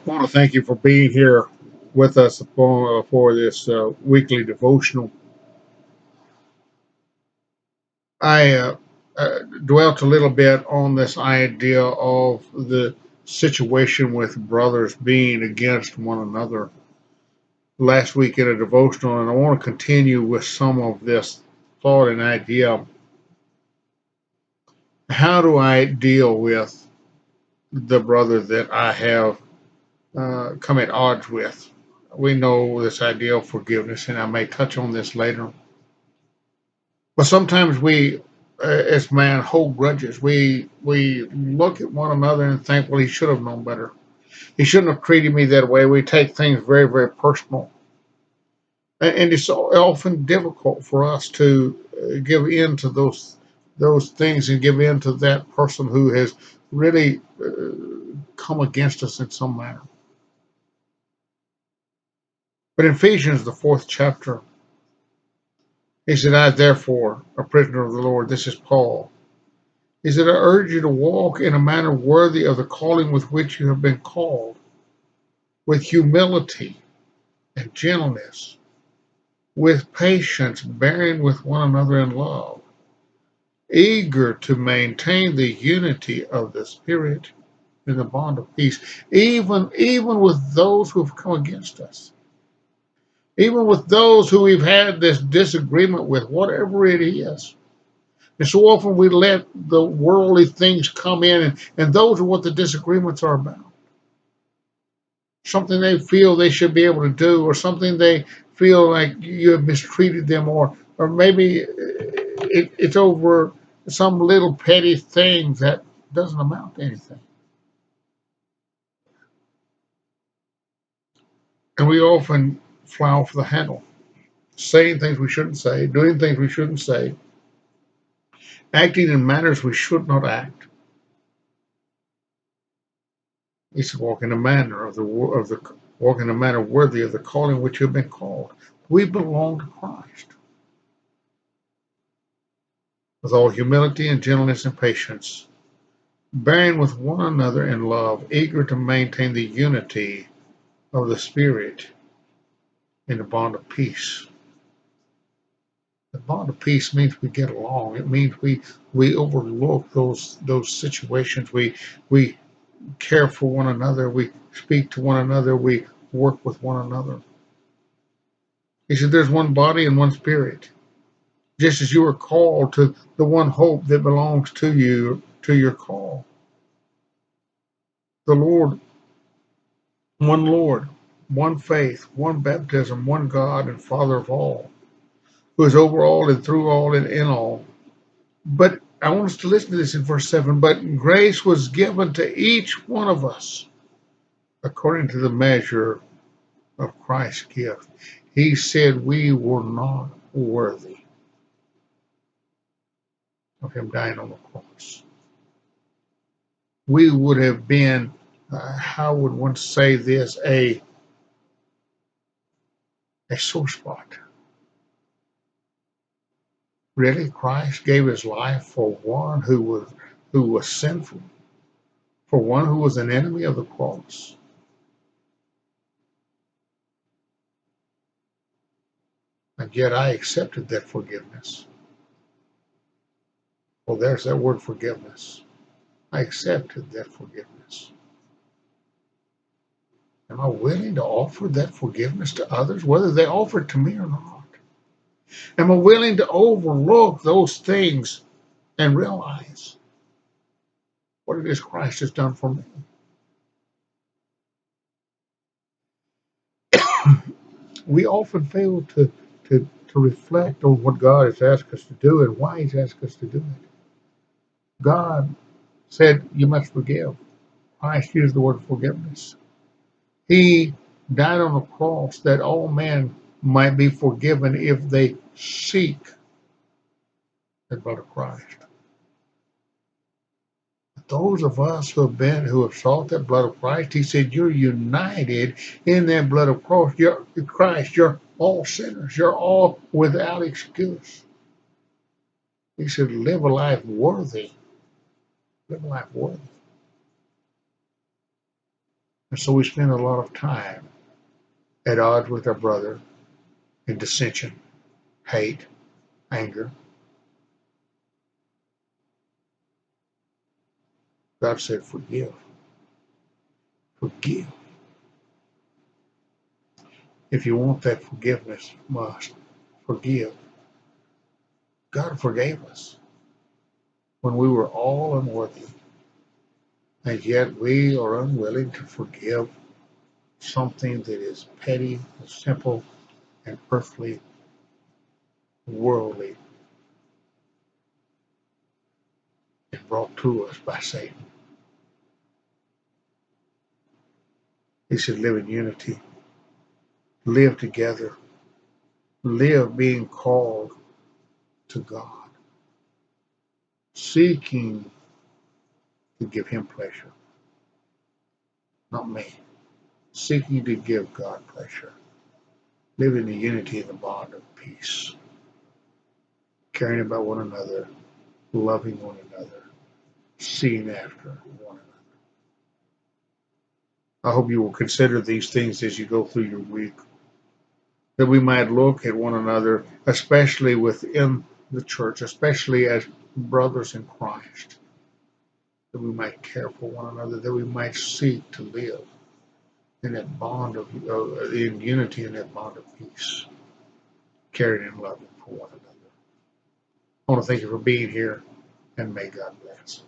I want to thank you for being here with us for this weekly devotional. I dwelt a little bit on this idea of the situation with brothers being against one another last week in a devotional, and I want to continue with some of this thought and idea. How do I deal with the brother that I have come at odds with? We know this idea of forgiveness, and I may touch on this later. But sometimes we, as man, hold grudges. We look at one another and think, well, he should have known better. He shouldn't have treated me that way. We take things very, very personal, and it's often difficult for us to give in to those things and give in to that person who has really come against us in some manner. But in Ephesians, the fourth chapter, he said, I therefore, a prisoner of the Lord, this is Paul, is that I urge you to walk in a manner worthy of the calling with which you have been called, with humility and gentleness, with patience, bearing with one another in love, eager to maintain the unity of the Spirit in the bond of peace, even with those who have come against us, even with those who we've had this disagreement with, whatever it is. And so often we let the worldly things come in, and those are what the disagreements are about. Something they feel they should be able to do, or something they feel like you have mistreated them, or maybe it's over some little petty thing that doesn't amount to anything. And we often fly off the handle, saying things we shouldn't say, doing things we shouldn't say, acting in manners we should not act. He said, walk in a manner walk in a manner worthy of the calling which you have been called. We belong to Christ. With all humility and gentleness and patience, bearing with one another in love, eager to maintain the unity of the Spirit in the bond of peace. The bond of peace means we get along. It means we overlook those situations. We care for one another. We speak to one another. We work with one another. He said, "There's one body and one spirit, just as you are called to the one hope that belongs to you, to your call. The Lord, one faith, one baptism, one God and Father of all, who is over all and through all and in all." But I want us to listen to this in verse 7. But grace was given to each one of us according to the measure of Christ's gift. He said we were not worthy of him dying on the cross. We would have been, how would one say this, a sore spot. Really, Christ gave his life for one who was sinful, for one who was an enemy of the cross. And yet I accepted that forgiveness. Well, there's that word forgiveness. I accepted that forgiveness. Am I willing to offer that forgiveness to others, whether they offer it to me or not? Am I willing to overlook those things and realize what it is Christ has done for me? We often fail to reflect on what God has asked us to do and why he's asked us to do it. God said, you must forgive. Christ used the word forgiveness. He died on the cross that all men might be forgiven if they seek the blood of Christ. Those of us who have sought that blood of Christ, he said, you're united in that blood of Christ. You're all sinners. You're all without excuse. He said, live a life worthy. Live a life worthy. And so we spend a lot of time at odds with our brother in dissension, hate, anger. God said, forgive. Forgive. If you want that forgiveness, you must forgive. God forgave us when we were all unworthy, and yet we are unwilling to forgive something that is petty and simple and earthly, worldly, and brought to us by Satan. He said, live in unity, live together, live being called to God, seeking to give Him pleasure, not me, seeking to give God pleasure, live in the unity and the bond of peace, caring about one another, loving one another, seeing after one another. I hope you will consider these things as you go through your week, that we might look at one another, especially within the church, especially as brothers in Christ, that we might care for one another, that we might seek to live in that bond of in unity, in that bond of peace, caring and loving for one another. I want to thank you for being here, and may God bless.